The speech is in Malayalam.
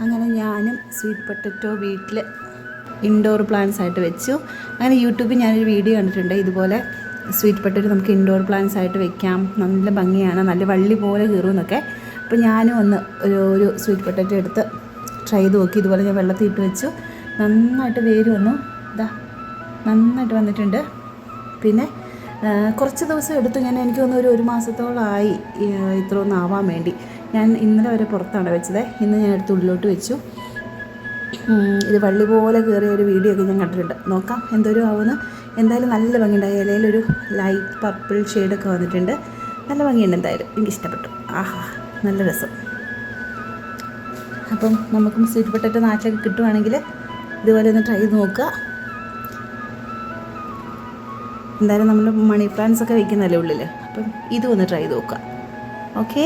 അങ്ങനെ ഞാനും സ്വീറ്റ് പൊട്ടറ്റോ വീട്ടിൽ ഇൻഡോർ പ്ലാന്റ്സ് ആയിട്ട് വെച്ചു. അങ്ങനെ യൂട്യൂബിൽ ഞാനൊരു വീഡിയോ കണ്ടിട്ടുണ്ട്, ഇതുപോലെ സ്വീറ്റ് പൊട്ടറ്റോ നമുക്ക് ഇൻഡോർ പ്ലാന്റ്സ് ആയിട്ട് വെക്കാം, നല്ല ഭംഗിയാണ്, നല്ല വള്ളി പോലെ കീറുമെന്നൊക്കെ. അപ്പോൾ ഞാനും ഒന്ന് ഒരു സ്വീറ്റ് പൊട്ടറ്റോ എടുത്ത് ട്രൈ ചെയ്ത് നോക്കി. ഇതുപോലെ ഞാൻ വെള്ളത്തിൽ ഇട്ട് വെച്ചു, നന്നായിട്ട് വേര് വന്നു. ഇതാ നന്നായിട്ട് വന്നിട്ടുണ്ട്. പിന്നെ കുറച്ച് ദിവസം എടുത്തു, എനിക്ക് തോന്നുന്നു ഒരു മാസത്തോളമായി ഇത്ര ഒന്നും ആവാൻ വേണ്ടി. ഞാൻ ഇന്നലെ വരെ പുറത്താണ് വെച്ചത്, ഇന്ന് ഞാൻ എടുത്ത് ഉള്ളിലോട്ട് വെച്ചു. ഇത് വള്ളി പോലെ കയറിയ ഒരു വീഡിയോ ഒക്കെ ഞാൻ കണ്ടിട്ടുണ്ട്, നോക്കാം എന്തോരം ആവുമെന്ന്. എന്തായാലും നല്ല ഭംഗിയുണ്ടായി, ഇലയിലൊരു ലൈറ്റ് പർപ്പിൾ ഷെയ്ഡൊക്കെ വന്നിട്ടുണ്ട്, നല്ല ഭംഗിയുണ്ട്. എന്തായാലും എനിക്കിഷ്ടപ്പെട്ടു. ആഹാ, നല്ല രസം. അപ്പം നമുക്കും സ്വീറ്റ് പൊട്ടറ്റോ നാട്ടിലൊക്കെ കിട്ടുവാണെങ്കിൽ ഇതുപോലെ ഒന്ന് ട്രൈ ചെയ്ത് നോക്കുക. എന്തായാലും നമ്മൾ മണി പ്ലാന്റ്സ് ഒക്കെ വയ്ക്കുന്നതല്ലേ ഉള്ളിൽ, അപ്പം ഇതും ഒന്ന് ട്രൈ ചെയ്ത് നോക്കുക. ഓക്കേ.